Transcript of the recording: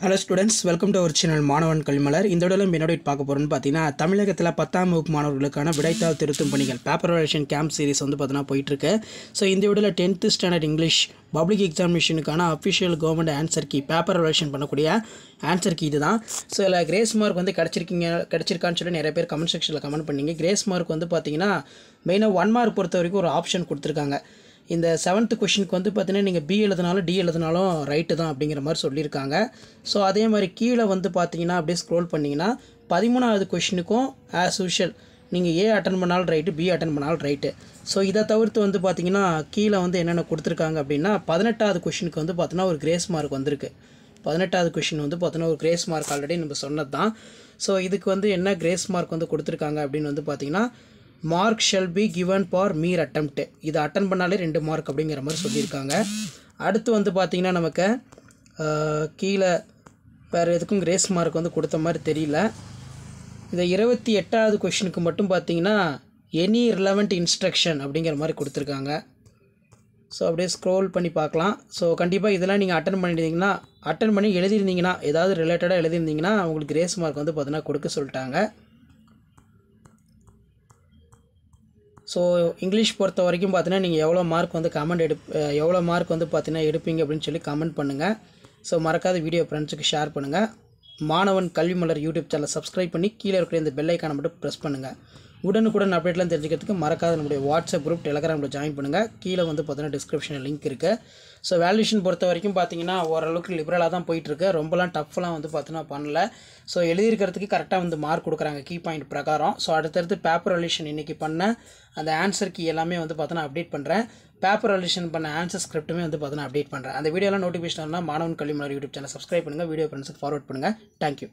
Hello students, welcome to our channel மாணவன் கல்விமலர். இந்த வீடியோல என்னோட பார்க்க போறோம்னு பாத்தீங்கன்னா தமிழகத்துல 10ஆம் வகுப்பு மாணவர்களுக்கான விடைத்தாள் திருத்தும் பணிகள் பேப்பர் வேலிடேஷன் கேம்ப் சீரிஸ் வந்து பாத்தீங்கன்னா போயிட்டு இருக்கு. சோ இந்த வீடியோல 10th ஸ்டாண்டர்ட் இங்கிலீஷ் பப்ளிக் எக்ஸாமினேஷனுக்கான official government answer key paper validation பண்ணக்கூடிய ஆன்சர் கீ இதுதான். சோ இதுல கிரேஸ் மார்க் வந்து கிடைச்சிருக்கான்னு சொல்லி நிறைய பேர் கமெண்ட் செக்ஷன்ல கமெண்ட் பண்ணீங்க. கிரேஸ் மார்க் வந்து பாத்தீங்கன்னா மெயினா 1 மார்க் பொறுத்த வரைக்கும் ஒரு ஆப்ஷன் கொடுத்திருக்காங்க. இந்த 7th क्वेश्चनக்கு வந்து பார்த்தீங்கன்னா நீங்கள் பி எழுதினாலும் டி எழுதினாலும் ரைட்டு தான் அப்படிங்கிற மாதிரி சொல்லியிருக்காங்க. ஸோ அதே மாதிரி கீழே வந்து பார்த்தீங்கன்னா அப்படியே ஸ்க்ரோல் பண்ணிங்கன்னா 13வது क्वेश्चனுக்கும் ஆஸ் யூஷுவல் நீங்கள் ஏ அட்டன் பண்ணாலும் ரைட்டு பி அட்டன் பண்ணாலும் ரைட்டு. ஸோ இதை தவிர்த்து வந்து பார்த்தீங்கன்னா கீழே வந்து என்னென்ன கொடுத்துருக்காங்க அப்படின்னா 18வது क्वेश्चனுக்கு வந்து பார்த்தீங்கன்னா ஒரு கிரேஸ் மார்க் வந்திருக்கு. 18வது क्वेश्चन வந்து பார்த்தீங்கன்னா ஒரு கிரேஸ் மார்க் ஆல்ரெடி நம்ம சொன்னது தான். ஸோ இதுக்கு வந்து என்ன கிரேஸ் மார்க் வந்து கொடுத்துருக்காங்க அப்படின்னு வந்து பார்த்தீங்கன்னா mark shell be given for Mir attempt. இதை அட்டன் பண்ணாலே 2 மார்க் அப்படிங்கிற மாதிரி சொல்லியிருக்காங்க. அடுத்து வந்து பார்த்திங்கன்னா நமக்கு கீழே வேறு எதுக்கும் கிரேஸ் மார்க் வந்து கொடுத்த மாதிரி தெரியல. இந்த 28வது क्वेश्चனுக்கு மட்டும் பார்த்திங்கன்னா எனி ரிலவெண்ட் இன்ஸ்ட்ரக்ஷன் அப்படிங்கிற மாதிரி கொடுத்துருக்காங்க. ஸோ அப்படியே ஸ்க்ரோல் பண்ணி பார்க்கலாம். ஸோ கண்டிப்பாக இதெல்லாம் நீங்கள் அட்டன் பண்ணி எழுதியிருந்தீங்கன்னா ஏதாவது ரிலேட்டடாக எழுதியிருந்தீங்கன்னா உங்களுக்கு கிரேஸ் மார்க் வந்து பார்த்தீங்கன்னா கொடுக்க சொல்லிட்டாங்க. ஸோ இங்கிலீஷ் பொறுத்த வரைக்கும் பார்த்தீங்கன்னா நீங்கள் எவ்வளோ மார்க் வந்து எவ்வளோ மார்க் வந்து பார்த்தீங்கன்னா எடுப்பீங்க அப்படின்னு சொல்லி கமெண்ட் பண்ணுங்கள். ஸோ மறக்காத வீடியோ ஃப்ரெண்ட்ஸுக்கு ஷேர் பண்ணுங்கள். மாணவன் கல்விமலர் யூடியூப் சேனல் சப்ஸ்கிரைப் பண்ணி கீழே இருக்கிற இந்த பெல் ஐக்கானை மட்டும் ப்ரெஸ் பண்ணுங்கள். உடனுக்குடன் அப்டேட்லாம் தெரிஞ்சுக்கிறதுக்கு மறக்காத நம்மளுடைய வாட்ஸ்அப் குரூப் டெலகிராமில் ஜாயின் பண்ணுங்கள். கீழே வந்து பார்த்தீங்கன்னா டிஸ்கிரிப்ஷனில் லிங்க் இருக்குது. ஸோ வேல்யூஷன் பொறுத்த வரைக்கும் பார்த்தீங்கன்னா ஓரளவுக்கு லிபரலாக தான் போயிட்டுருக்கு. ரொம்பலாம் டஃப்லாம் வந்து பார்த்தீங்கன்னா பண்ணல. ஸோ எழுதியிருக்கிறதுக்கு கரெக்டாக வந்து மார்க் கொடுக்குறாங்க கீ பாயிண்ட் பிரகாரம். ஸோ அடுத்தடுத்து பேப்பர் வேல்யூஷன் இன்றைக்கி பண்ண அந்த ஆன்சர் கீ எல்லாமே வந்து பார்த்தீங்கன்னா அப்டேட் பண்ணுறேன். பேப்பர் வேல்யூஷன் பண்ண ஆன்சர் ஸ்கிரிப்ட்டுமே வந்து பார்த்தீங்கன்னா அப்டேட் பண்ணுறேன். அந்த வீடியோலாம் நோட்டிஃபிகேஷன் மாணவன் கல்விமலர் யூடியூப் சேனல் சப்ஸ்கிரைப் பண்ணுங்கள். வீடியோ ஃப்ரெண்ட்ஸுக்கு ஃபார்வர்ட் பண்ணுங்கள். தேங்க்யூ.